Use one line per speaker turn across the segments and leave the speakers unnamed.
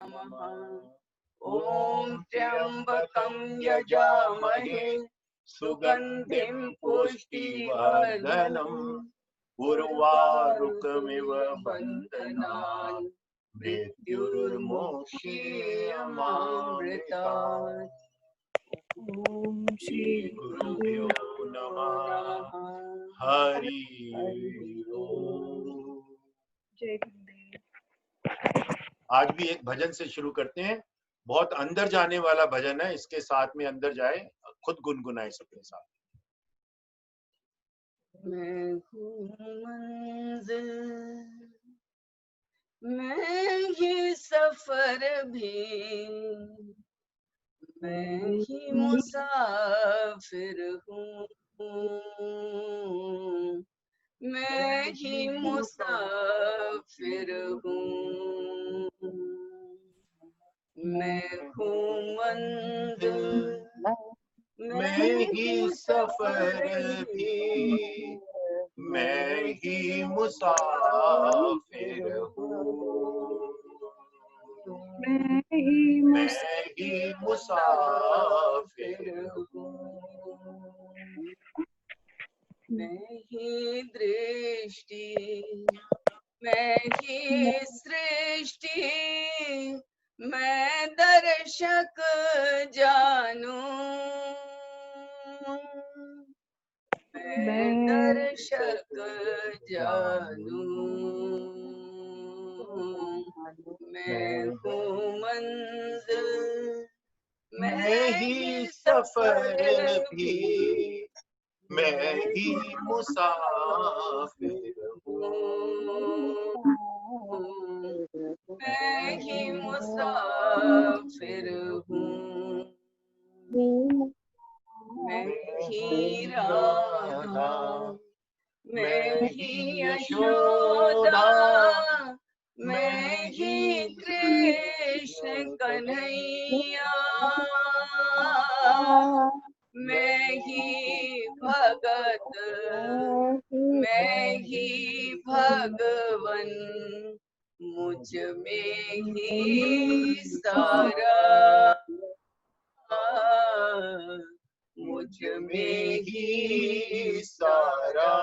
ॐ त्र्यंबकं यजामहे सुगंधिं पुष्टिवर्धनम् उर्वारुकमिव बन्धनान् मृत्युर्मोक्षीयमामृतात्। ॐ श्री गुरुभ्यो नमः। हरि ओम। जय गुरुदेव। आज भी एक भजन से शुरू करते हैं। बहुत अंदर जाने वाला भजन है, इसके साथ में अंदर जाए, खुद गुनगुनाए सबके साथ। मैं हूँ मंजिल, मैं ही सफर भी, मैं ही मुसाफिर हूँ, मैं ही मुसाफिर हूँ। मैं हूँ मंजिल, मैं ही सफर भी, मैं ही मुसाफिर हूँ, मैं ही मुसाफिर हूँ। मैं ही दृष्टि, मैं ही सृष्टि, मैं दर्शक जानू, मैं दर्शक जानू। मैं हूँ मंजिल, मैं ही सफर भी, मैं ही मुसाफिर हूँ, मैं ही मुसाफिर हूँ। मैं ही राधा, मैं ही यशोदा, मैं ही कृष्ण कन्हैया, मैं ही भगत, मैं ही भगवन, मुझ में ही सारा, मुझ में ही सारा।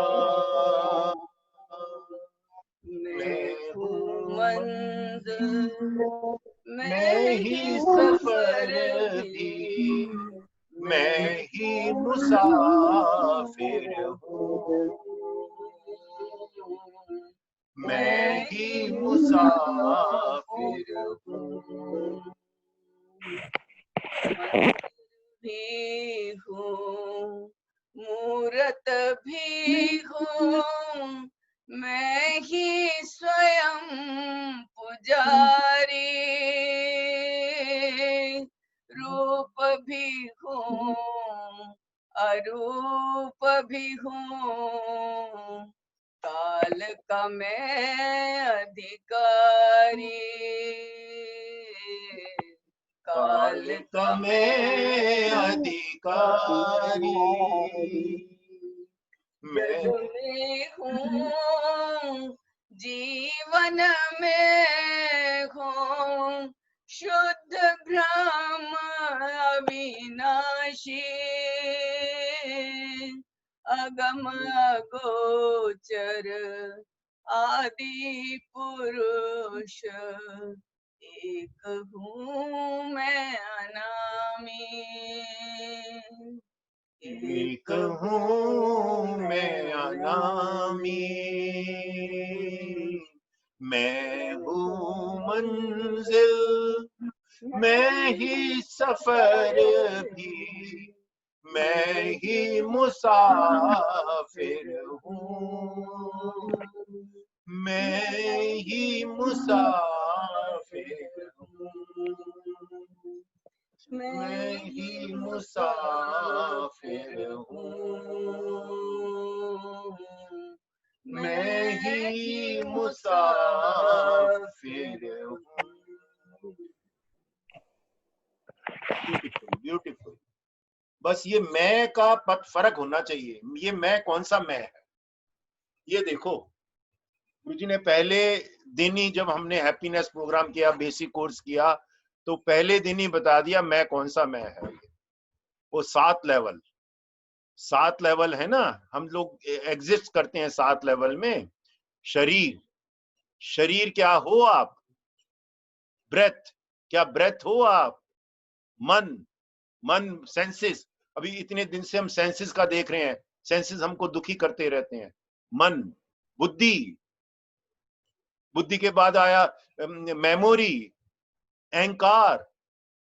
मैं हूँ मंजिल, मैं ही सफर भी, मैं ही मुसाफिर हूँ, मैं ही मुसाफिर हूँ। भी हूँ, मूरत भी हूँ, मैं ही स्वयं पुजारी, रूप भी हूँ, अरूप भी हूँ, काल का मैं अधिकारी, काल का मैं अधिकारी। मैं हूँ जीवन में हूँ शुद्ध ब्रह्म अविनाशी, अगम अगोचर आदि पुरुष, एक हूँ मैं अनामी, एक हूँ मैं अनामी। मैं हूँ मंजिल, मैं ही सफर भी, मैं ही मुसाफिर हूँ, मैं ही मुसाफिर हूँ, मैं ही मुसाफिर हूँ, मैं ही मुसाफिर हूँ। ब्यूटीफुल। बस ये मैं का फर्क होना चाहिए। ये मैं कौन सा मैं है, ये देखो। गुरुजी ने पहले दिन ही जब हमने हैप्पीनेस प्रोग्राम किया, बेसिक कोर्स किया, तो पहले दिन ही बता दिया मैं कौन सा मैं है। वो 7 लेवल है ना, हम लोग एग्जिस्ट करते हैं 7 लेवल में। शरीर, शरीर क्या हो आप? ब्रेथ, क्या ब्रेथ हो आप? मन, मन सेंसेस, अभी इतने दिन से हम सेंसेस का देख रहे हैं, सेंसेस हमको दुखी करते रहते हैं। मन, बुद्धि, बुद्धि के बाद आया मेमोरी, अहंकार।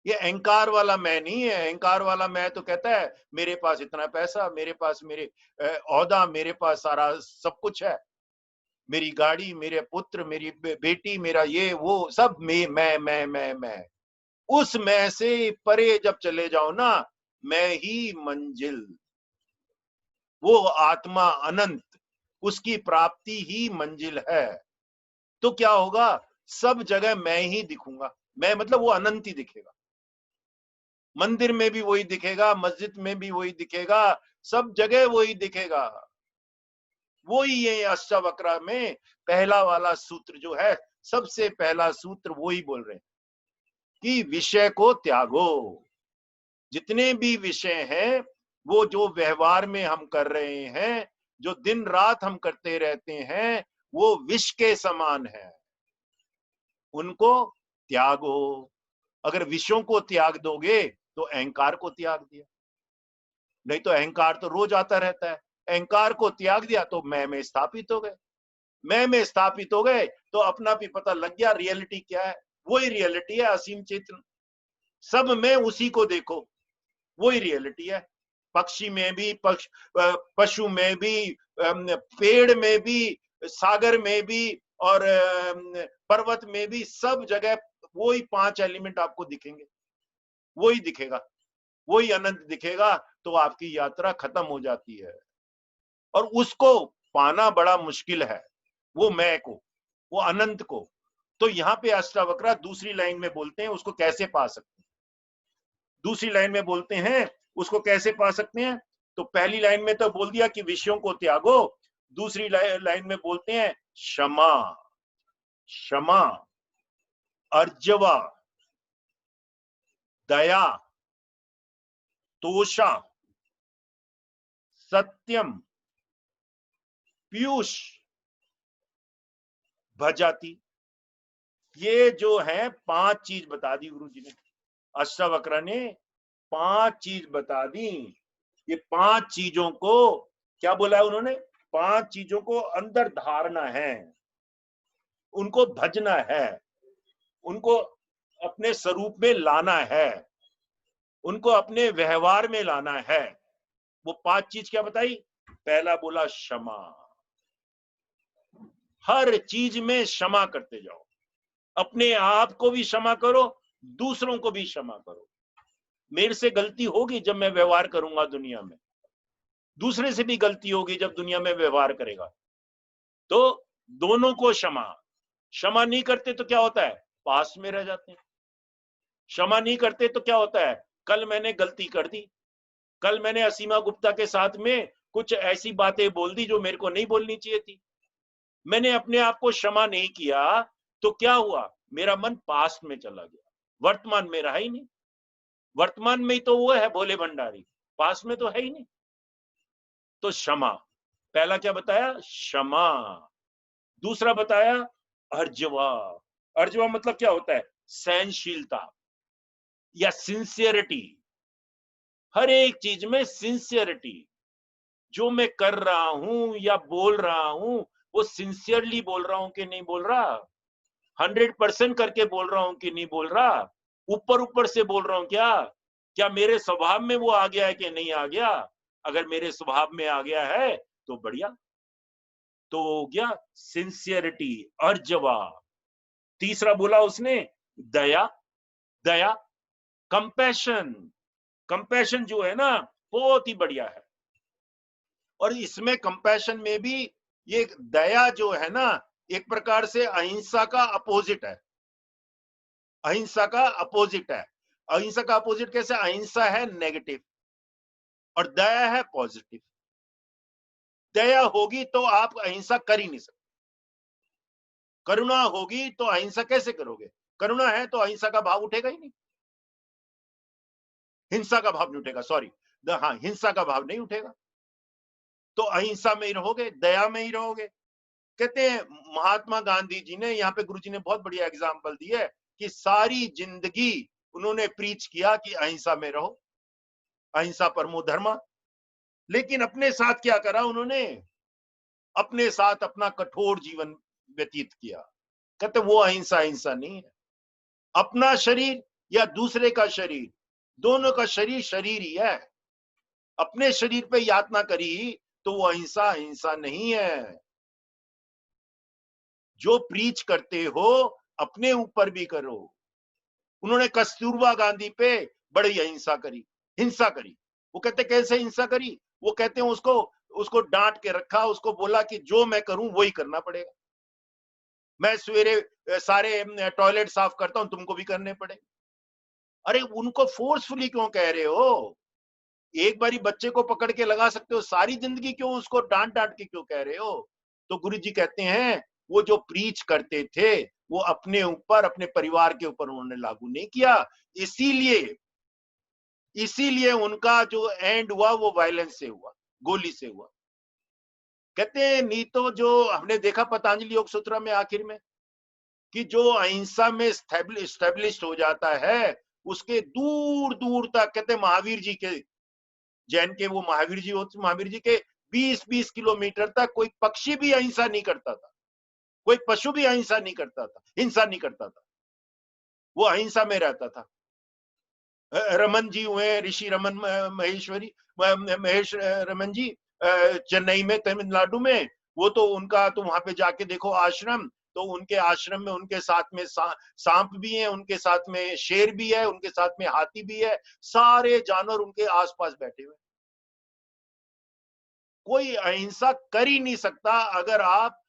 ये अहंकार वाला मैं नहीं है। अहंकार वाला मैं तो कहता है मेरे पास इतना पैसा, मेरे पास मेरे ओहदा, मेरे पास सारा सब कुछ है, मेरी गाड़ी, मेरे पुत्र, मेरी बेटी, मेरा ये वो सब मैं। उस मैं से परे जब चले जाओ ना, मैं ही मंजिल, वो आत्मा अनंत, उसकी प्राप्ति ही मंजिल है। तो क्या होगा? सब जगह मैं ही दिखूंगा। मैं मतलब वो अनंत ही दिखेगा। मंदिर में भी वही दिखेगा, मस्जिद में भी वही दिखेगा, सब जगह वही दिखेगा। वही ये अष्टावक्र में पहला वाला सूत्र जो है, सबसे पहला सूत्र वही बोल रहे हैं कि विषय को त्यागो। जितने भी विषय हैं, वो जो व्यवहार में हम कर रहे हैं, जो दिन रात हम करते रहते हैं, वो विष के समान है, उनको त्यागो। अगर विषयों को त्याग दोगे तो अहंकार को त्याग दिया, नहीं तो अहंकार तो रोज आता रहता है। अहंकार को त्याग दिया तो मैं में स्थापित हो गए। मैं में स्थापित हो गए तो अपना भी पता लग गया रियलिटी क्या है। वही रियलिटी है असीम चेतन, सब में उसी को देखो, वही रियलिटी है। पक्षी में भी, पशु में भी, पेड़ में भी, सागर में भी, और पर्वत में भी, सब जगह वही 5 एलिमेंट आपको दिखेंगे, वही दिखेगा, वही अनंत दिखेगा। तो आपकी यात्रा खत्म हो जाती है और उसको पाना बड़ा मुश्किल है, वो मैं को, वो अनंत को। तो यहाँ पे अष्टावक्र दूसरी लाइन में बोलते हैं उसको कैसे पा सकते हैं। दूसरी लाइन में बोलते हैं उसको कैसे पा सकते हैं। तो पहली लाइन में तो बोल दिया कि विषयों को त्यागो, दूसरी लाइन में बोलते हैं क्षमा, क्षमा, अर्जवा, दया, तोषा, सत्यम, पीयूष, भजाति। ये जो है 5 चीज बता दी गुरु जी ने, अष्टावक्र ने 5 चीज बता दी। ये 5 चीजों को क्या बोला है उन्होंने? 5 चीजों को अंदर धारना है, उनको भजना है, उनको अपने स्वरूप में लाना है, उनको अपने व्यवहार में लाना है। वो 5 चीज क्या बताई? पहला बोला क्षमा, हर चीज में क्षमा करते जाओ। अपने आप को भी क्षमा करो, दूसरों को भी क्षमा करो। मेरे से गलती होगी जब मैं व्यवहार करूंगा दुनिया में, दूसरे से भी गलती होगी जब दुनिया में व्यवहार करेगा। तो दोनों को क्षमा। क्षमा नहीं करते तो क्या होता है? पास में रह जाते हैं। क्षमा नहीं करते तो क्या होता है? कल मैंने गलती कर दी, कल मैंने असीमा गुप्ता के साथ में कुछ ऐसी बातें बोल दी जो मेरे को नहीं बोलनी चाहिए थी, मैंने अपने आप को क्षमा नहीं किया, तो क्या हुआ? मेरा मन पास्ट में चला गया, वर्तमान में रहा ही नहीं। वर्तमान में ही तो वो है भोले भंडारी, पास्ट में तो है ही नहीं। तो क्षमा, पहला क्या बताया? क्षमा। दूसरा बताया अर्जवा। अर्जवा मतलब क्या होता है? सहनशीलता या सिंसियरिटी। हर एक चीज में सिंसियरिटी। जो मैं कर रहा हूं या बोल रहा हूं, वो सिंसियरली बोल रहा हूं कि नहीं बोल रहा, 100% करके बोल रहा हूं कि नहीं बोल रहा, ऊपर ऊपर से बोल रहा हूं क्या, क्या मेरे स्वभाव में वो आ गया है कि नहीं आ गया। अगर मेरे स्वभाव में आ गया है तो बढ़िया, तो हो गया सिंसियरिटी, अर्जवा। तीसरा बोला उसने दया। दया, कंपैशन। कंपैशन जो है ना, बहुत ही बढ़िया है। और इसमें कंपैशन में भी ये दया जो है ना, एक प्रकार से अहिंसा का अपोजिट है। अहिंसा का अपोजिट है। अहिंसा का अपोजिट कैसे? अहिंसा है नेगेटिव और दया है पॉजिटिव। दया होगी तो आप अहिंसा कर ही नहीं सकते। करुणा होगी तो अहिंसा कैसे करोगे? करुणा है तो अहिंसा का भाव उठेगा ही नहीं, हिंसा का भाव नहीं उठेगा, सॉरी, हाँ, हिंसा का भाव नहीं उठेगा। तो अहिंसा में ही रहोगे, दया में ही रहोगे। कहते हैं महात्मा गांधी जी ने, यहाँ पे गुरु जी ने बहुत बढ़िया एग्जाम्पल दी है कि सारी जिंदगी उन्होंने प्रीच किया कि अहिंसा में रहो, अहिंसा परमो धर्म। लेकिन अपने साथ क्या करा उन्होंने? अपने साथ अपना कठोर जीवन व्यतीत किया। कहते वो अहिंसा अहिंसा नहीं है। अपना शरीर या दूसरे का शरीर, दोनों का शरीर शरीर ही है। अपने शरीर पे यातना करी तो वो अहिंसा अहिंसा नहीं है। जो प्रीच करते हो अपने ऊपर भी करो। उन्होंने कस्तूरबा गांधी पे बड़ी अहिंसा करी, हिंसा करी। वो कहते कैसे हिंसा करी? वो कहते हैं उसको उसको डांट के रखा, उसको बोला कि जो मैं करूं वही करना पड़ेगा। मैं सवेरे सारे टॉयलेट साफ करता हूं, तुमको भी करने पड़े। अरे उनको फोर्सफुली क्यों कह रहे हो? एक बारी बच्चे को पकड़ के लगा सकते हो, सारी जिंदगी क्यों उसको डांट डांट के क्यों कह रहे हो? तो गुरु जी कहते हैं वो जो प्रीच करते थे वो अपने ऊपर, अपने परिवार के ऊपर उन्होंने लागू नहीं किया। इसीलिए इसीलिए उनका जो एंड हुआ वो वायलेंस से हुआ, गोली से हुआ। कहते हैं नहीं तो जो हमने देखा पतंजलि योग सूत्र में आखिर में कि जो अहिंसा में स्टेब्लिश हो जाता है उसके दूर दूर तक, कहते महावीर जी के, जैन के वो महावीर जी होते, महावीर जी के 20-20 किलोमीटर तक कोई पक्षी भी अहिंसा नहीं करता था, कोई पशु भी अहिंसा नहीं करता था, हिंसा नहीं करता था, वो अहिंसा में रहता था। रमन जी हुए, ऋषि रमन महेश्वरी महेश रमन जी चेन्नई में, तमिलनाडु में, वो तो उनका तो वहां पे जाके देखो आश्रम, तो उनके आश्रम में उनके साथ में सांप भी है, उनके साथ में शेर भी है, उनके साथ में हाथी भी है, सारे जानवर उनके आसपास बैठे हुए। कोई अहिंसा कर ही नहीं सकता अगर आप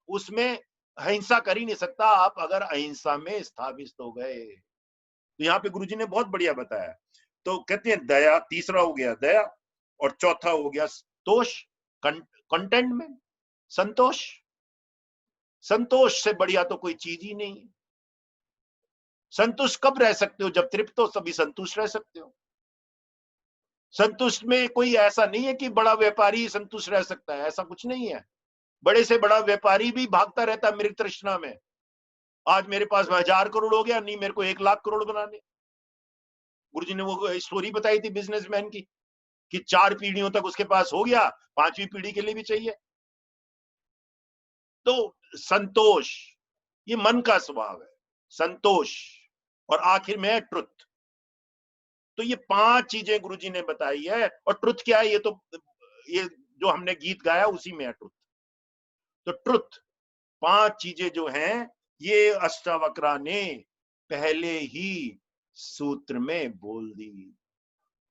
उसमें, अहिंसा कर ही नहीं सकता आप अगर अहिंसा में स्थापित हो गए। तो यहाँ पे गुरुजी ने बहुत बढ़िया बताया। तो कहते हैं दया, तीसरा हो गया दया, और चौथा हो गया संतोष, कंटेंटमेंट, संतोष। संतोष से बढ़िया तो कोई चीज ही नहीं है। संतुष्ट कब रह सकते हो? जब तृप्त हो तभी संतुष्ट रह सकते हो। संतुष्ट में कोई ऐसा नहीं है कि बड़ा व्यापारी संतुष्ट रह सकता है, ऐसा कुछ नहीं है। बड़े से बड़ा व्यापारी भी भागता रहता है मृग तृष्णा में। आज मेरे पास 1000 करोड़ हो गया, नहीं मेरे को 1 लाख करोड़ बनाने। गुरुजी ने वो स्टोरी बताई थी बिजनेसमैन की कि 4 पीढ़ियों तक उसके पास हो गया, 5वीं पीढ़ी के लिए भी चाहिए। तो संतोष ये मन का स्वभाव है, संतोष। और आखिर में है ट्रुथ। तो ये 5 चीजें गुरुजी ने बताई है। और ट्रुथ क्या है? ये तो ये जो हमने गीत गाया उसी में है ट्रुथ। तो ट्रुथ, 5 चीजें जो हैं ये अष्टावक्रा ने पहले ही सूत्र में बोल दी।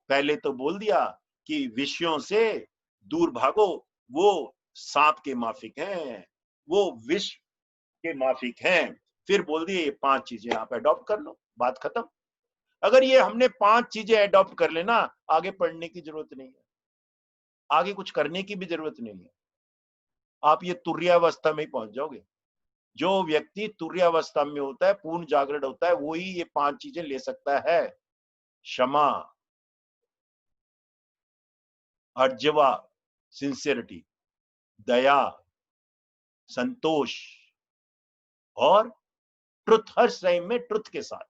पहले तो बोल दिया कि विषयों से दूर भागो, वो सांप के माफिक हैं, वो विष के माफिक हैं। फिर बोल दिए ये 5 चीजें आप अडॉप्ट कर लो, बात खत्म। अगर ये हमने 5 चीजें अडॉप्ट कर लेना, आगे पढ़ने की जरूरत नहीं है, आगे कुछ करने की भी जरूरत नहीं है। आप ये तुर्यावस्था में ही पहुंच जाओगे। जो व्यक्ति तुर्यावस्था में होता है, पूर्ण जागरण होता है, वो ही ये 5 चीजें ले सकता है। क्षमा, अर्जवा, सिंसियरिटी, दया, संतोष और ट्रुथ, हर टाइम में ट्रुथ के साथ।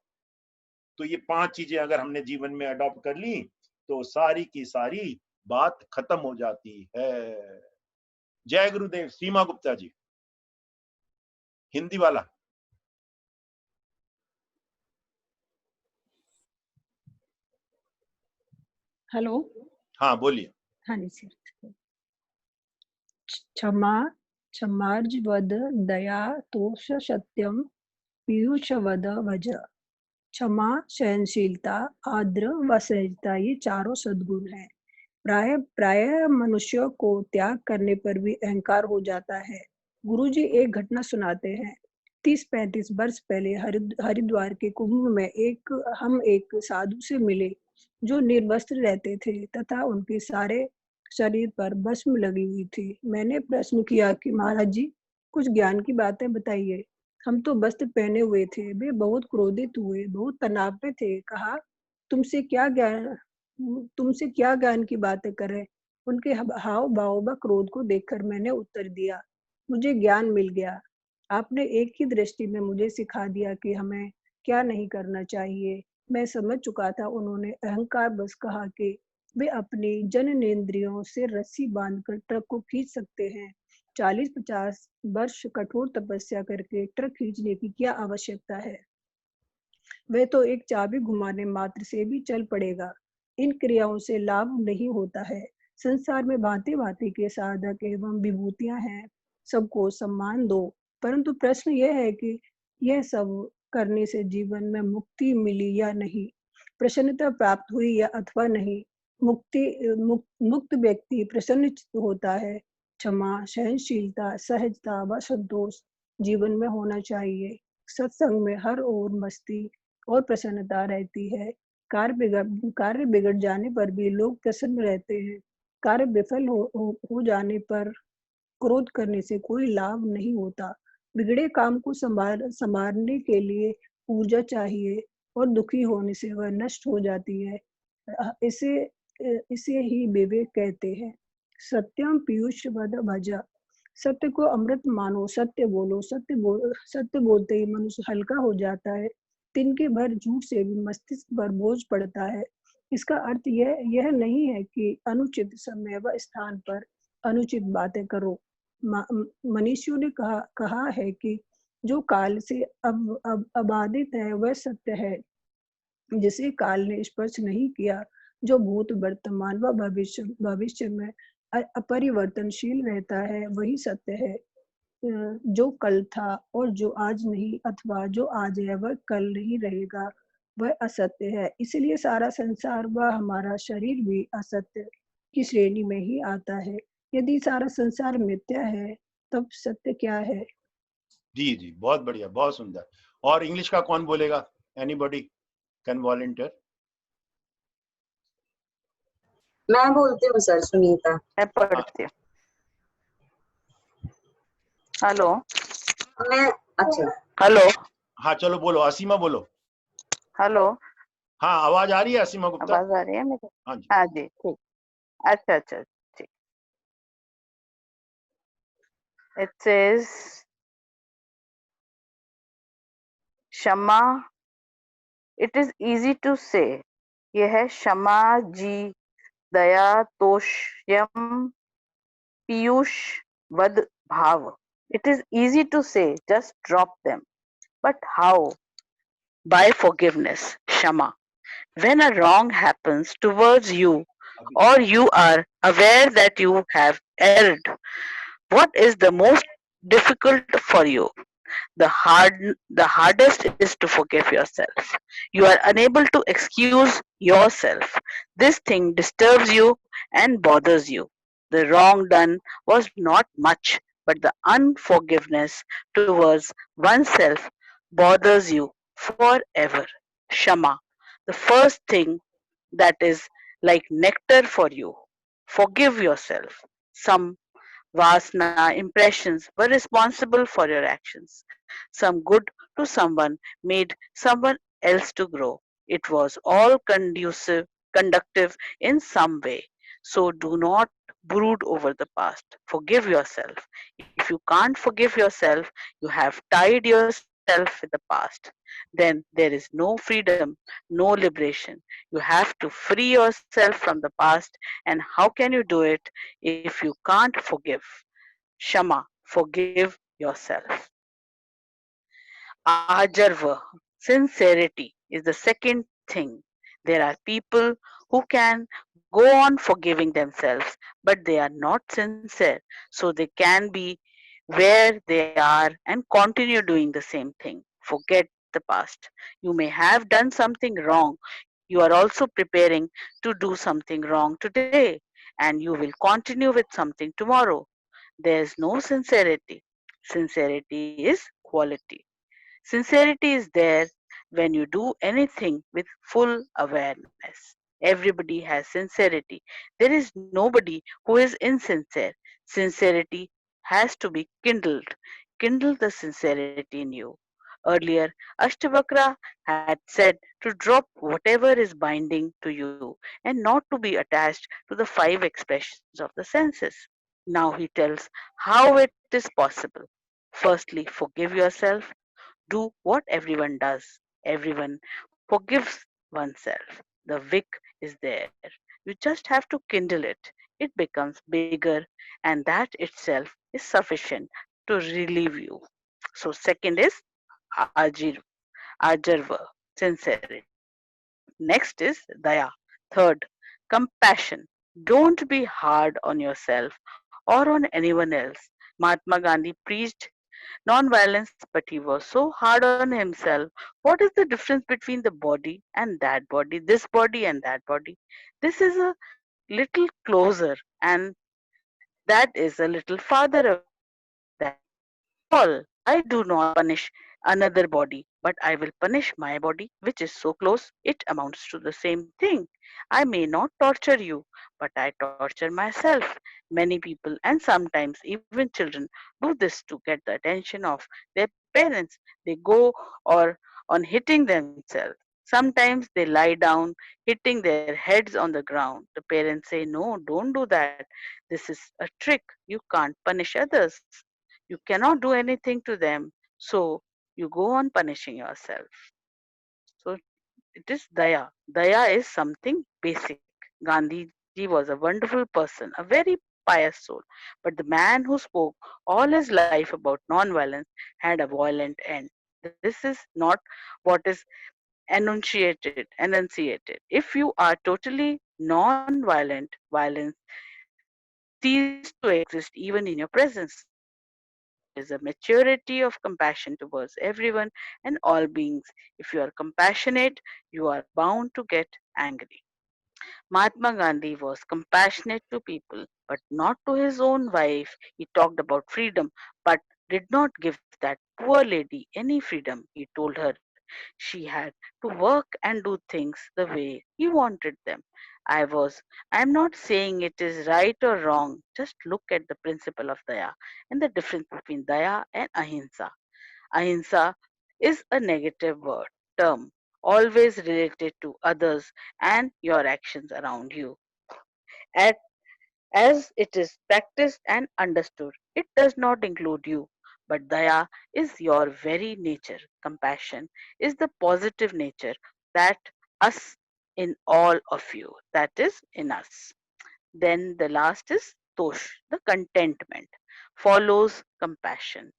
तो ये 5 चीजें अगर हमने जीवन में अडॉप्ट कर ली तो सारी की सारी बात खत्म हो जाती है। जय गुरुदेव। सीमा गुप्ता जी, हिंदी वाला।
हेलो।
हाँ बोलिए।
हाँ जी सर। क्षमा क्षमार्जवद दया तोष सत्यम पीयूषवद भज। क्षमा, सहनशीलता, आर्द्र व सहजता, ये चारों सद्गुण हैं। प्राय प्राय मनुष्य को त्याग करने पर भी अहंकार हो जाता है। गुरुजी एक घटना सुनाते हैं। 30-35 वर्ष पहले हरिद्वार के कुंभ में हम एक साधु से मिले जो निर्वस्त्र रहते थे तथा उनके सारे शरीर पर भस्म लगी हुई थी। मैंने प्रश्न किया कि महाराज जी, कुछ ज्ञान की बातें बताइए। हम तो वस्त्र पहने हुए थे। वे बहुत क्रोधित हुए, बहुत तनाव में थे। कहा, तुमसे क्या ज्ञान तुमसे क्या ज्ञान की बातें करें। उनके हाव भाव व क्रोध को देखकर मैंने उत्तर दिया, मुझे ज्ञान मिल गया। आपने एक ही दृष्टि में मुझे सिखा दिया कि हमें क्या नहीं करना चाहिए। मैं समझ चुका था। उन्होंने अहंकार बस कहा कि वे अपनी जननेंद्रियों से रस्सी बांधकर ट्रक को खींच सकते हैं। 40-50 वर्ष कठोर तपस्या करके ट्रक खींचने की क्या आवश्यकता है। वह तो एक चाबी घुमाने मात्र से भी चल पड़ेगा। इन क्रियाओं से लाभ नहीं होता है। संसार में भांति भांति के साधक एवं विभूतियां हैं। सबको सम्मान दो। परंतु प्रश्न यह है कि यह सब करने से जीवन में मुक्ति मिली या नहीं, प्रसन्नता प्राप्त हुई या अथवा नहीं। मुक्त व्यक्ति प्रसन्न चित्त होता है। क्षमा, सहनशीलता, सहजता व संतोष जीवन में होना चाहिए। सत्संग में हर ओर मस्ती और प्रसन्नता रहती है। कार्य बिगड़ जाने पर भी लोग प्रसन्न रहते हैं। कार्य विफल हो जाने पर क्रोध करने से कोई लाभ नहीं होता। बिगड़े काम को संभालने के लिए ऊर्जा चाहिए और दुखी होने से वह नष्ट हो जाती है। इसे ही विवेक कहते हैं। सत्यम पीयूष वद भजा। सत्य को अमृत मानो, सत्य बोलो। सत्य बोलते ही मनुष्य हल्का हो जाता है। तिनके भर झूठ से भी मस्तिष्क पर बोझ पड़ता है। इसका अर्थ यह नहीं है कि अनुचित समय व स्थान पर अनुचित बातें करो। मनीषियों ने कहा है कि जो काल से अब अबाधित है वह सत्य है। जिसे काल ने स्पर्श नहीं किया, जो भूत वर्तमान व भविष्य में अपरिवर्तनशील रहता है, वही सत्य है। जो कल था और जो आज नहीं, अथवा जो आज है वह कल नहीं रहेगा, वह असत्य है। इसलिए सारा संसार व हमारा शरीर भी असत्य की श्रेणी में ही आता है। यदि सारा संसार मिथ्या है, तब सत्य क्या है।
जी जी, बहुत बढ़िया, बहुत सुंदर। और इंग्लिश का कौन बोलेगा? Anybody can volunteer?
मैं बोलती हूँ सर, सुनीता।
मैं पढ़ती हूँ। हेलो।
मैं अच्छा,
हेलो।
हाँ चलो बोलो, असीमा बोलो।
हेलो।
हाँ आवाज आ रही है असीमा गुप्ता?
आवाज आ रही है मेरे?
हाँ जी।
हाँ जी, ठीक। अच्छा अच्छा ठीक। It says क्षमा, it is easy to say। ये है क्षमा जी, दया, तोष्यम, पीयूष, वद, भाव। It is easy to say, just drop them. But how? By forgiveness, क्षमा. When a wrong happens towards you, or you are aware that you have erred, what is the most difficult for you? The hardest is to forgive yourself. You are unable to excuse yourself. This thing disturbs you and bothers you. The wrong done was not much, but the unforgiveness towards oneself bothers you forever. Shama, the first thing that is like nectar for you. Forgive yourself. Some Vasna impressions were responsible for your actions. Some good to someone made someone else to grow. It was all conductive in some way. So do not brood over the past. Forgive yourself. If you can't forgive yourself, you have tied yourself with the past. Then there is no freedom, no liberation. You have to free yourself from the past. And how can you do it if you can't forgive? Shama, forgive yourself. Ajarva, sincerity is the second thing. There are people who can go on forgiving themselves, but they are not sincere, so they can be where they are and continue doing the same thing. Forget the past. You may have done something wrong. You are also preparing to do something wrong today, and you will continue with something tomorrow. There is no sincerity. Sincerity is quality. Sincerity is there when you do anything with full awareness. Everybody has sincerity. There is nobody who is insincere. Sincerity has to be kindled. kindle the sincerity in you. Earlier, Ashtavakra had said to drop whatever is binding to you and not to be attached to the five expressions of the senses. Now he tells how it is possible. Firstly, forgive yourself. Do what everyone does. Everyone forgives oneself. The wick is there. You just have to kindle it. It becomes bigger, and that itself is sufficient to relieve you. So, second is ajir, ajarva, sincerity. Next is daya. Third, compassion. Don't be hard on yourself or on anyone else. Mahatma Gandhi preached non-violence, but he was so hard on himself. What is the difference between the body and that body, this body and that body? This is a little closer, and that is a little farther away. That all. I do not punish another body, but I will punish my body, which is so close, it amounts to the same thing. I may not torture you, but I torture myself. Many people, and sometimes even children, do this to get the attention of their parents. They go or on hitting themselves. Sometimes they lie down, hitting their heads on the ground. The parents say, "No, don't do that. This is a trick. You can't punish others. You cannot do anything to them, so you go on punishing yourself." So it is daya. Daya is something basic. Gandhiji was a wonderful person, a very pious soul. But the man who spoke all his life about non-violence had a violent end. This is not what is enunciated. If you are totally non-violent, violence ceases to exist even in your presence. There is a maturity of compassion towards everyone and all beings. If you are compassionate, you are bound to get angry. Mahatma Gandhi was compassionate to people, but not to his own wife. He talked about freedom, but did not give that poor lady any freedom. He told her she had to work and do things the way he wanted them. I am not saying it is right or wrong. Just look at the principle of daya and the difference between daya and ahimsa. Ahimsa is a negative word, term, always related to others and your actions around you. At, as it is practiced and understood, it does not include you. But daya is your very nature. Compassion is the positive nature that us in all of you, that is in us. Then the last is tosh, the contentment, follows compassion.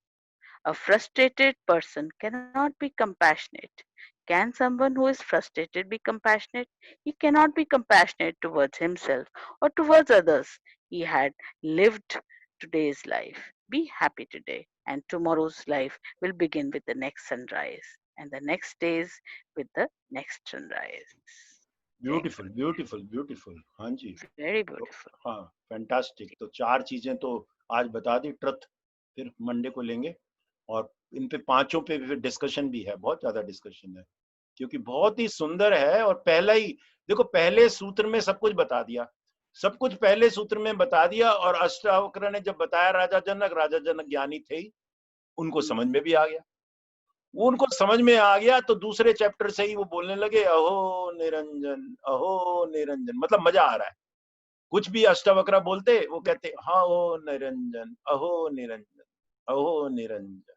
A frustrated person cannot be compassionate. Can someone who is frustrated be compassionate? He cannot be compassionate towards himself or towards others. He had lived today's life. Be happy today, and tomorrow's life will begin with the next sunrise, and the next days with the next sunrise.
Beautiful beautiful beautiful. हाँ जी.
Very
तो
beautiful.
हाँ, fantastic. तो चार चीजें तो आज बता दी. Truth फिर मंडे को लेंगे, और इन पे पांचों पे भी डिस्कशन भी है, बहुत ज्यादा डिस्कशन है, क्योंकि बहुत ही सुंदर है. और पहला ही देखो, पहले सूत्र में सब कुछ बता दिया, सब कुछ पहले सूत्र में बता दिया. और अष्टावक्र ने जब बताया राजा जनक ज्ञानी थे ही, उनको समझ में भी आ गया. वो उनको समझ में आ गया तो दूसरे चैप्टर से ही वो बोलने लगे अहो निरंजन, मतलब मजा आ रहा है. कुछ भी अष्टावक्र बोलते वो कहते हाँ ओ निरंजन, अहो निरंजन, अहो निरंजन.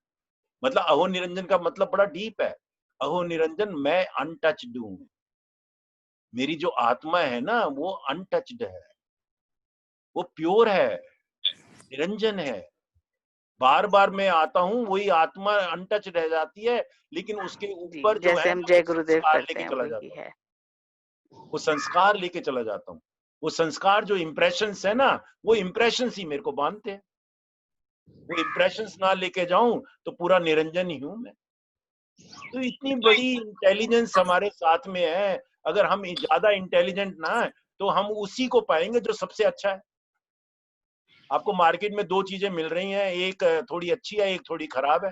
मतलब अहो निरंजन का मतलब बड़ा डीप है. अहो निरंजन, मैं अनटच्ड हूं. मेरी जो आत्मा है ना, वो अनटच्ड है, वो प्योर है, निरंजन है. बार बार मैं आता हूँ, वही आत्मा अनटच रह जाती है, लेकिन उसके
जी,
ऊपर जो
जैसे
है
हम
ना,
जय
वो
गुरुदेव
संस्कार
करते
लेके
हैं
चला
वही
जाता हूँ.
है.
वो संस्कार लेके चला जाता हूँ. वो संस्कार जो इम्प्रेशंस है ना, वो इम्प्रेशंस ही मेरे को बांधते हैं. वो इम्प्रेशंस ना लेके जाऊं तो पूरा निरंजन ही हूं मैं. तो इतनी बड़ी इंटेलिजेंस हमारे साथ में है. अगर हम ज्यादा इंटेलिजेंट ना है, तो हम उसी को पाएंगे जो सबसे अच्छा है. आपको मार्केट में दो चीजें मिल रही हैं, एक थोड़ी अच्छी है, एक थोड़ी खराब है.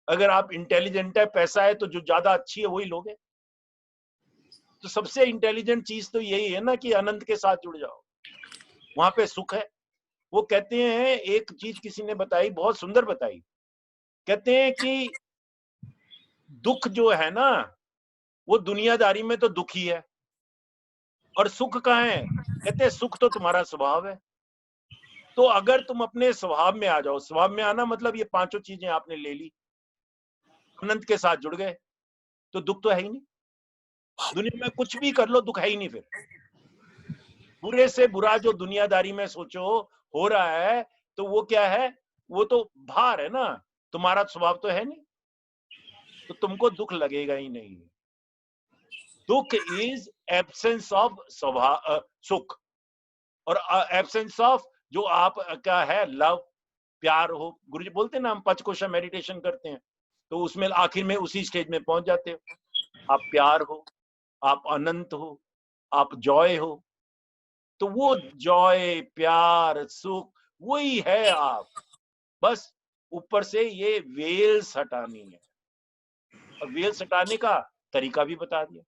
अगर आप इंटेलिजेंट है, पैसा है, तो जो ज्यादा अच्छी है वही लोगे. तो सबसे इंटेलिजेंट चीज तो यही है ना कि अनंत के साथ जुड़ जाओ, वहां पे सुख है. वो कहते हैं, एक चीज किसी ने बताई, बहुत सुंदर बताई, कहते हैं कि दुख जो है ना वो दुनियादारी में तो दुख ही है, और सुख कहाँ है? कहते हैं सुख तो तुम्हारा स्वभाव है। तो अगर तुम अपने स्वभाव में आ जाओ, स्वभाव में आना मतलब ये पांचों चीजें आपने ले ली, अनंत के साथ जुड़ गए, तो दुख तो है ही नहीं। दुनिया में कुछ भी कर लो दुख है ही नहीं। फिर बुरे से बुरा जो दुनियादारी में सोचो हो रहा है, तो वो क्या है? वो तो भार है ना, तुम्हारा स्वभाव तो है नहीं, तो तुमको दुख लगेगा ही नहीं। दुख इज एब्सेंस ऑफ स्वभाव, सुख, और एब्सेंस ऑफ जो आप क्या है, लव, प्यार हो। गुरुजी बोलते हैं ना, हम पंचकोशा मेडिटेशन करते हैं, तो उसमें आखिर में उसी स्टेज में पहुंच जाते हो। आप प्यार हो, आप अनंत हो, आप जॉय हो, तो वो जॉय, प्यार, सुख वही है आप। बस ऊपर से ये वेल्स हटानी है, और वेल्स हटाने का तरीका भी बता दिया,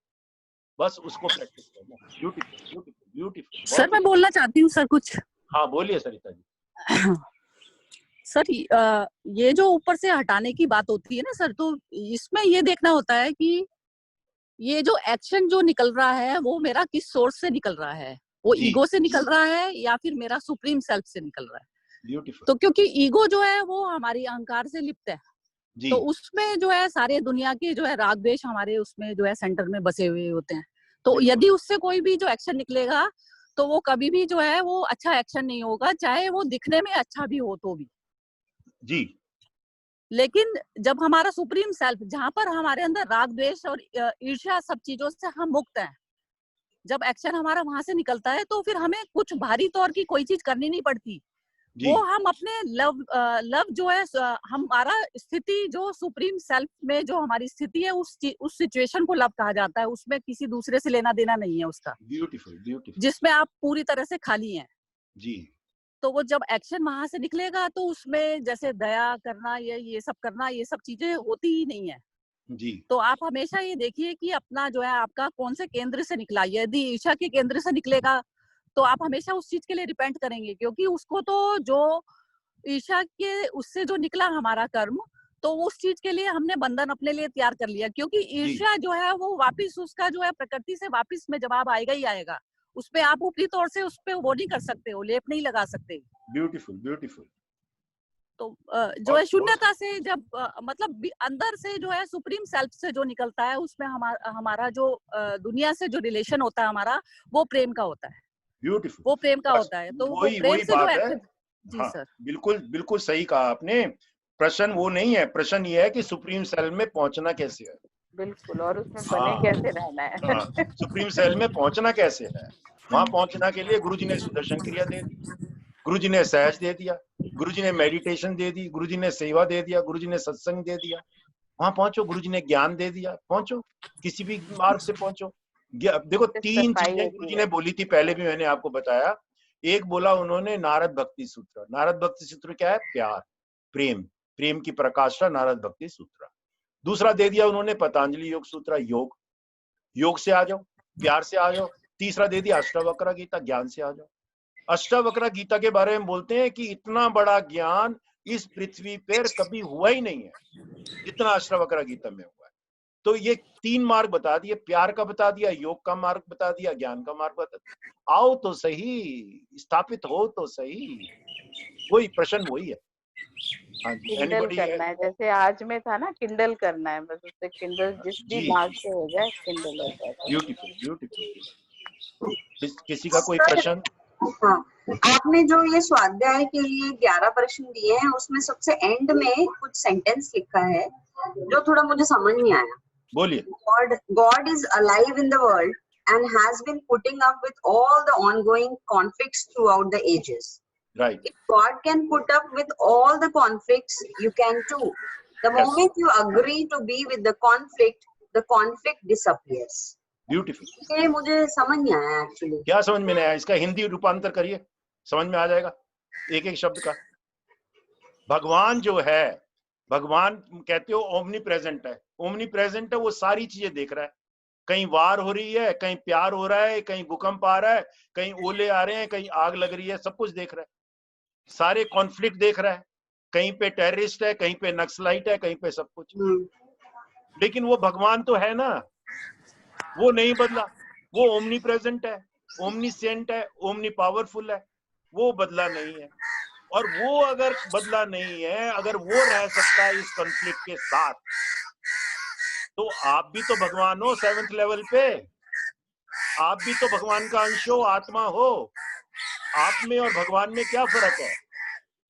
बस उसको प्रैक्टिस करना। Beautiful beautiful beautiful.
सर मैं बोलना चाहती हूँ सर कुछ।
हाँ बोलिए सरिता जी।
सर ये जो ऊपर से हटाने की बात होती है ना सर, तो इसमें ये देखना होता है कि ये जो एक्शन जो निकल रहा है वो मेरा किस सोर्स से निकल रहा है, वो
जी।
ईगो से निकल रहा है या फिर मेरा सुप्रीम सेल्फ से निकल रहा है।
ब्यूटीफुल।
तो क्योंकि ईगो जो है वो हमारी अहंकार से लिप्त है,
जी।
तो उसमें जो है सारे दुनिया के जो है राग द्वेष हमारे उसमें जो है सेंटर में बसे हुए होते हैं। तो
बिल्कुल।
यदि उससे कोई भी जो एक्शन निकलेगा तो वो कभी भी जो है वो अच्छा एक्शन नहीं होगा, चाहे वो दिखने में अच्छा भी हो तो भी।
जी।
लेकिन जब हमारा सुप्रीम सेल्फ, जहां पर हमारे अंदर राग द्वेष और ईर्ष्या सब चीजों से हम मुक्त हैं, जब एक्शन हमारा वहां से निकलता है तो फिर हमें कुछ भारी तौर की कोई चीज करनी नहीं पड़ती।
जी।
वो हम अपने लव जो है हमारा स्थिति जो सुप्रीम सेल्फ में जो हमारी स्थिति है उस सिचुएशन को लव कहा जाता है। उसमें किसी दूसरे से लेना देना नहीं है उसका,
ब्यूटीफुल ब्यूटीफुल।
जिसमें आप पूरी तरह से खाली हैं।
जी।
तो वो जब एक्शन वहां से निकलेगा तो उसमें जैसे दया करना ये सब करना, ये सब चीजें होती ही नहीं है।
जी।
तो आप हमेशा ये देखिए कि अपना जो है आपका कौन से केंद्र से निकला। यदि ईर्ष्या के केंद्र से निकलेगा तो आप हमेशा उस चीज के लिए रिपेंट करेंगे, क्योंकि उसको तो जो ईर्ष्या के उससे जो निकला हमारा कर्म, तो उस चीज के लिए हमने बंधन अपने लिए तैयार कर लिया। क्योंकि ईर्ष्या जो है वो वापिस उसका जो है प्रकृति से वापिस में जवाब आएगा ही आएगा। उसपे आप ऊपरी तौर से उसपे वो नहीं कर सकते हो, लेप नहीं लगा सकते।
Beautiful beautiful.
तो जो है शून्यता से जब मतलब अंदर से जो है सुप्रीम सेल्फ से जो निकलता है, उसमें हमारा जो दुनिया से जो रिलेशन होता है हमारा, वो प्रेम का होता है।
ब्यूटीफुल।
वो प्रेम का होता है। तो वो प्रेम
वही
से जो
बात है।
एक्टिव। जी
हाँ,
सर।
बिल्कुल बिल्कुल सही कहा आपने। प्रश्न वो नहीं है, प्रश्न ये है कि सुप्रीम सेल में पहुंचना कैसे है।
बिल्कुल, और उसमें बने कैसे रहना है।
हाँ, सुप्रीम सेल में पहुंचना कैसे है। वहां पहुंचना के लिए गुरुजी ने सुदर्शन क्रिया दे दी, गुरुजी ने सहज दे दिया, गुरुजी ने मेडिटेशन दे दी, गुरुजी ने सेवा दे दिया, गुरुजी ने सत्संग दे दिया। वहां पहुंचो, गुरुजी ने ज्ञान दे दिया, पहुंचो, किसी भी मार्ग से पहुंचो। देखो तीन चीजें गुरुजी ने बोली थी, पहले भी मैंने आपको बताया। एक बोला उन्होंने नारद भक्ति सूत्र। नारद भक्ति सूत्र क्या है? प्यार, प्रेम, प्रेम की प्रकाष्ठा नारद भक्ति सूत्र। दूसरा दे दिया उन्होंने पतंजलि योग सूत्र, योग, योग से आ जाओ, प्यार से आ जाओ। तीसरा दे दिया अष्टावक्र गीता, ज्ञान से आ जाओ। अष्टावक्र गीता के बारे में बोलते हैं कि इतना बड़ा ज्ञान इस पृथ्वी पर कभी हुआ ही नहीं है जितना अष्टावक्र गीता में हुआ है। तो ये तीन मार्ग बता दिए, प्यार का बता दिया, योग का मार्ग बता दिया, ज्ञान का मार्ग बता दिया। आओ तो सही, स्थापित हो तो सही। वही प्रश्न वही है। हाँ जी,
किंडल
एनीबॉडी
करना है, जैसे आज में था ना, किंडल करना है, बस उससे किंडल जिस भी
जी।
मार्ग से हो जाए किंडल हो जाए।
Beautiful beautiful. किसी का कोई प्रश्न?
हाँ, आपने जो ये स्वाध्याय के लिए 11 प्रश्न दिए हैं, उसमें सबसे एंड में कुछ सेंटेंस लिखा है जो थोड़ा मुझे समझ नहीं आया।
बोलिए।
God is alive in the world and has been putting up with all the ongoing conflicts throughout the ages.
Right.
If God can put up with all the conflicts, you can too. The
Yes.
moment you agree to be with the conflict disappears.
Beautiful.
ये मुझे समझ नहीं आया actually.
क्या समझ में नहीं आया? इसका हिंदी रूपांतर करिए, समझ में आ जाएगा एक एक शब्द का। भगवान जो है, भगवान कहते हो ओमनी प्रेजेंट है। ओमनी प्रेजेंट है, वो सारी चीजें देख रहा है। कहीं वार हो रही है, कहीं प्यार हो रहा है, कहीं भूकंप आ रहा है, कहीं ओले आ रहे हैं, कहीं आग लग रही है, सब कुछ देख रहा है। सारे कॉन्फ्लिक्ट देख रहा है। कहीं पे टेररिस्ट है, कहीं पे नक्सलाइट है, कहीं पे सब कुछ। लेकिन वो भगवान तो है ना, वो नहीं बदला, वो ओमनी प्रेजेंट है, ओमनीसेंट है, ओमनी पावरफुल है, वो बदला नहीं है। और वो अगर बदला नहीं है, अगर वो रह सकता है इस कॉन्फ्लिक्ट के साथ, तो आप भी तो भगवान हो 7th लेवल पे, आप भी तो भगवान का अंश हो, आत्मा हो। आप में और भगवान में क्या फर्क है?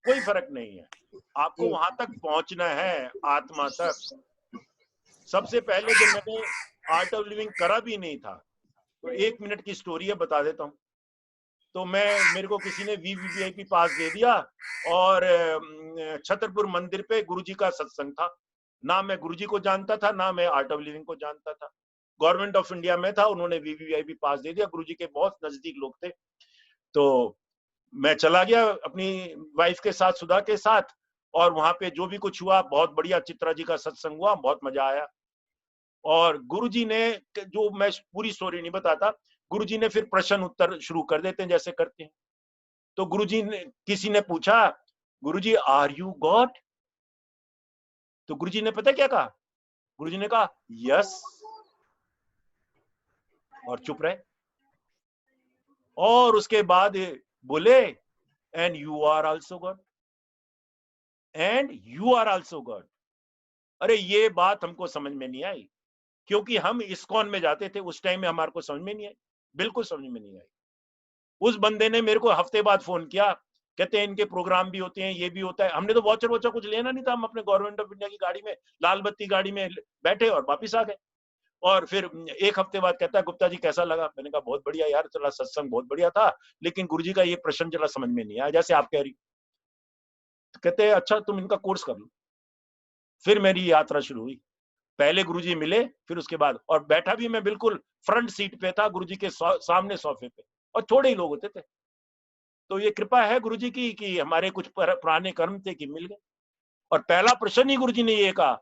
कोई फर्क नहीं है। आपको वहां तक पहुंचना है, आत्मा तक। सबसे पहले जब मैंने आर्ट ऑफ लिविंग करा भी नहीं था, तो 1 मिनट की स्टोरी है, बता देता हूँ। तो मेरे को किसी ने वीवीआईपी पास दे दिया, और छतरपुर मंदिर पे गुरुजी का सत्संग था। ना मैं गुरुजी को जानता था, ना मैं आर्ट ऑफ लिविंग को जानता था। गवर्नमेंट ऑफ इंडिया में था, उन्होंने वीवीआईपी पास दे दिया, गुरुजी के बहुत नजदीक लोग थे। तो मैं चला गया अपनी वाइफ के साथ, सुधा के साथ, और वहां पे जो भी कुछ हुआ, बहुत बढ़िया चित्रा जी का सत्संग हुआ, बहुत मजा आया। और गुरुजी ने, जो मैं पूरी स्टोरी नहीं बताता, गुरुजी ने फिर प्रश्न उत्तर शुरू कर देते हैं जैसे करते हैं। तो गुरुजी ने, किसी ने पूछा, गुरुजी आर यू गॉड? तो गुरुजी ने पता क्या कहा? गुरुजी ने कहा यस, और चुप रहे। और उसके बाद बोले and you are also God, and you are also God. अरे ये बात हमको समझ में नहीं आई, क्योंकि हम इस्कॉन में जाते थे उस टाइम में, हमारे को समझ में नहीं आई, बिल्कुल समझ में नहीं आई। उस बंदे ने मेरे को हफ्ते बाद फोन किया, कहते हैं इनके प्रोग्राम भी होते हैं, ये भी होता है। हमने तो वॉचर वॉचर कुछ लेना नहीं था, हम अपने गवर्नमेंट ऑफ इंडिया की गाड़ी में, लाल बत्ती गाड़ी में बैठे और वापिस आ गए। और फिर 1 हफ्ते बाद कहता है गुप्ता जी कैसा लगा? मैंने कहा बहुत बढ़िया यार, चला सत्संग बहुत बढ़िया था, लेकिन गुरुजी का ये प्रश्न जरा समझ में नहीं आया, जैसे आप कह रही। तो कहते हैं अच्छा तुम इनका कोर्स कर लो। फिर मेरी यात्रा शुरू हुई। पहले गुरुजी मिले, फिर उसके बाद, और बैठा भी मैं बिल्कुल फ्रंट सीट पे था, गुरुजी के सामने सोफे पे, और थोड़े ही लोग होते थे। तो ये कृपा है गुरुजी की कि हमारे कुछ पुराने कर्म थे कि मिल गए। और पहला प्रश्न ही गुरुजी ने ये कहा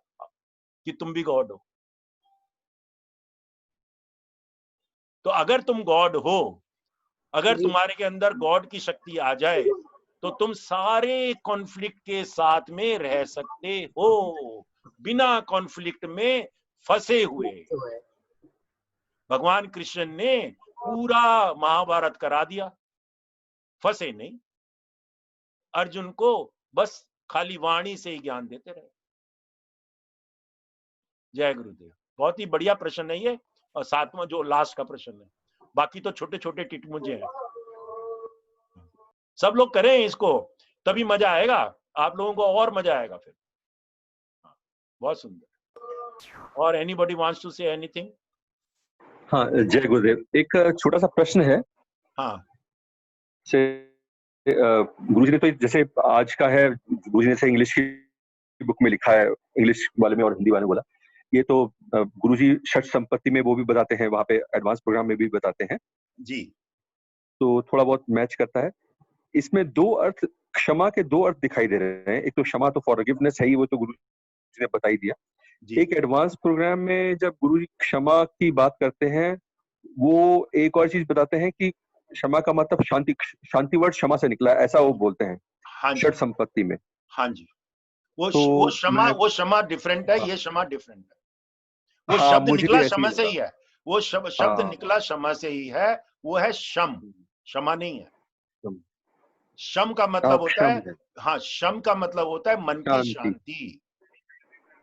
कि तुम भी गॉड हो। तो अगर तुम गॉड हो, अगर तुम्हारे के अंदर गॉड की शक्ति आ जाए, तो तुम सारे कॉन्फ्लिक्ट के साथ में रह सकते हो, बिना कॉन्फ्लिक्ट में फंसे हुए। भगवान कृष्ण ने पूरा महाभारत करा दिया, फंसे नहीं। अर्जुन को बस खाली वाणी से ही ज्ञान देते रहे। जय गुरुदेव। बहुत ही बढ़िया प्रश्न है ये, और 7वां जो लास्ट का प्रश्न है, बाकी तो छोटे छोटे टिटमुंजे हैं। सब लोग करें इसको, तभी मजा आएगा, आप लोगों को और मजा आएगा फिर। बहुत सुंदर। और anybody wants to say anything?
हाँ, जय गुरुदेव। एक छोटा सा प्रश्न है।
हाँ,
से गुरुजी ने तो जैसे आज का है, गुरुजी ने से इंग्लिश की बुक में लिखा है, इंग्लिश वाले में और हिंदी वाले में बोला, ये तो गुरुजी षट संपत्ति में वो भी बताते हैं, वहां पे एडवांस प्रोग्राम में भी बताते हैं
जी।
तो थोड़ा बहुत मैच करता है। इसमें 2 अर्थ, क्षमा के 2 अर्थ दिखाई दे रहे हैं। एक तो क्षमा तो फॉरगिवनेस है ही, वो तो गुरुजी ने बता ही दिया।
जी।
एक एडवांस प्रोग्राम में जब गुरुजी क्षमा की बात करते हैं, वो एक और चीज बताते हैं कि क्षमा का मतलब शांति, शांति वर्ड क्षमा से निकला है, ऐसा वो बोलते हैं।
हाँ जी,
षट संपत्ति में।
हाँ जी। वो
तो
क्षमा डिफरेंट है, ये क्षमा डिफरेंट है। वो
हाँ,
शब्द
मुझे
निकला
भी ऐसे
क्षमा
ही
से
लगा।
ही है, वो शब्द
हाँ,
निकला क्षमा से ही है, वो है शम, क्षमा नहीं है। शम का मतलब होता है, हाँ, शम का मतलब होता है मन की शांति।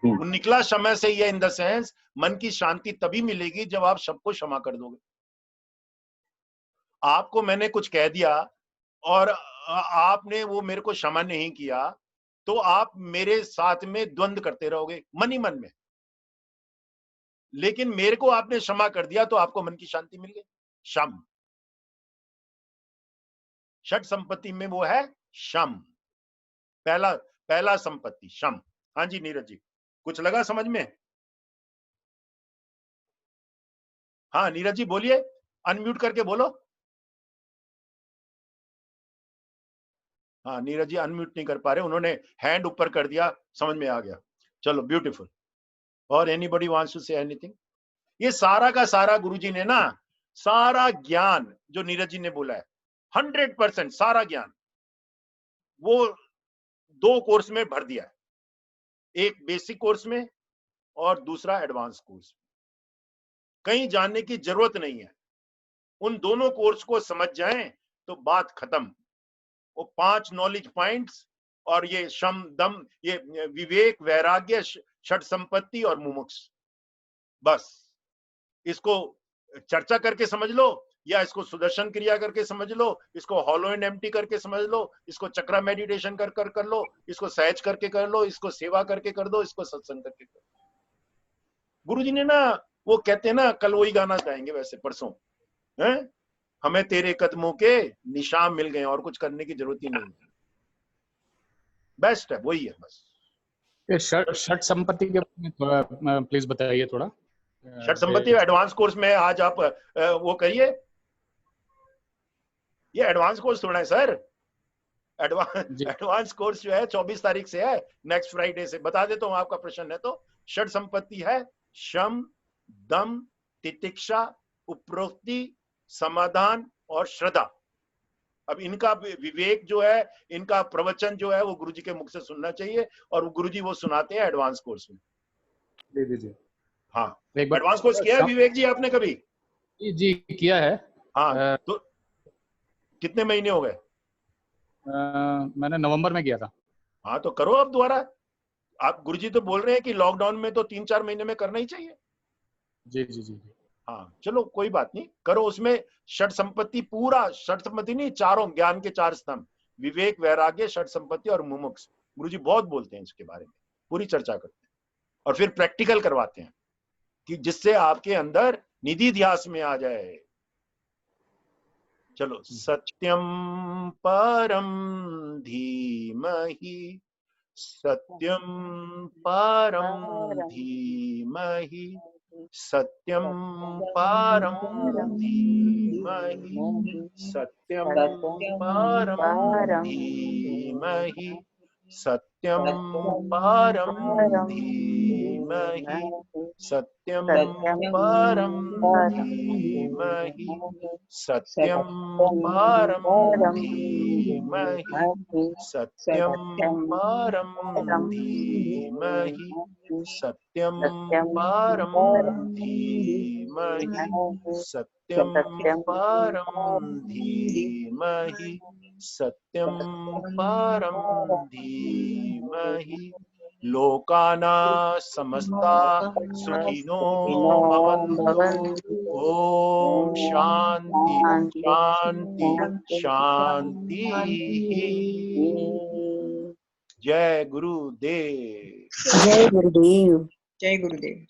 वो निकला समय से ही है, इन द सेंस मन की शांति तभी मिलेगी जब आप सबको क्षमा कर दोगे। आपको मैंने कुछ कह दिया और आपने वो मेरे को क्षमा नहीं किया, तो आप मेरे साथ में द्वंद्व करते रहोगे मन ही मन में। लेकिन मेरे को आपने क्षमा कर दिया तो आपको मन की शांति मिल गई। शम, षट संपत्ति में वो है शम, पहला संपत्ति शम। हाँ जी नीरज जी, कुछ लगा समझ में? हाँ नीरज जी बोलिए, अनम्यूट करके बोलो। हाँ नीरज जी अनम्यूट नहीं कर पा रहे, उन्होंने हैंड ऊपर कर दिया, समझ में आ गया। चलो ब्यूटीफुल। और anybody wants to say anything? ये सारा का सारा गुरुजी ने ना, सारा ज्ञान जो नीरज जी ने बोला है 100% सारा ज्ञान, वो 2 कोर्स में भर दिया है, एक बेसिक कोर्स में और दूसरा एडवांस कोर्स में। कहीं जाने की जरूरत नहीं है, उन दोनों कोर्स को समझ जाएं तो बात खत्म। वो 5 नॉलेज पॉइंट्स और ये शम दम, ये विवेक, वैराग्य, षट संपत्ति और मुमुक्ष, बस इसको चर्चा करके समझ लो, या इसको सुदर्शन क्रिया करके समझ लो, इसको हॉलो एंड एम्प्टी करके समझ लो, इसको चक्रा मेडिटेशन कर लो, इसको सहज करके कर लो, इसको सेवा करके कर दो, इसको सत्संग करके कर दो। गुरुजी ने ना, वो कहते हैं ना, कल वही गाना गाएंगे वैसे परसों, हैं, हमें तेरे कदमों के निशान मिल गए और कुछ करने की जरूरत ही नहीं है, बेस्ट है वही है बस।
षट संपत्ति के बारे में थोड़ा प्लीज बताइए थोड़ा।
षट संपत्ति एडवांस कोर्स में आज आप वो करिए, ये एडवांस कोर्स थोड़ा है सर, एडवांस कोर्स जो है 24 तारीख से है, नेक्स्ट फ्राइडे से। बता देता हूं, आपका प्रश्न है तो। षट संपत्ति है शम, दम, तितिक्षा, उपरोक्ति, समाधान और श्रद्धा। अब इनका विवेक जो है, इनका प्रवचन जो है वो गुरुजी के मुख से सुनना चाहिए, और गुरुजी वो सुनाते हैं एडवांस कोर्स में।
जी जी जी,
हाँ,
एक बार
एडवांस कोर्स किया है विवेक जी आपने कभी?
जी किया है।
हाँ, तो कितने महीने हो गए?
मैंने नवंबर में किया था।
हाँ, तो करो अब दोबारा। आप गुरुजी तो बोल रहे हैं कि लॉकडाउन में तो 3-4 महीने में करना ही चाहिए।
जी जी जी,
हाँ, चलो कोई बात नहीं, करो। उसमें षट संपत्ति, पूरा षट संपत्ति नहीं, चारों ज्ञान के 4 स्तंभ, विवेक, वैराग्य, षट संपत्ति और मुमुक्ष, गुरुजी बहुत बोलते हैं इसके बारे में, पूरी चर्चा करते हैं और फिर प्रैक्टिकल करवाते हैं कि जिससे आपके अंदर निधि ध्यास में आ जाए। चलो, सत्यम परम धीमहि, सत्यम परम धीमहि, सत्यम परम धीमहि, सत्यम परम धीमहि, सत्यम परम धीमहि, सत्यम परम धीमहि, सत्यम परम धीमहि, सत्यम परम धीमहि, सत्यम परम धीमहि, सत्यम परम धीमहि, सत्यम परम धीमहि। लोकाना समस्ता सुखिनो भवन्तु। ओम शांति शांति शांति। जय गुरुदेव।
जय गुरुदेव।
जय गुरुदेव।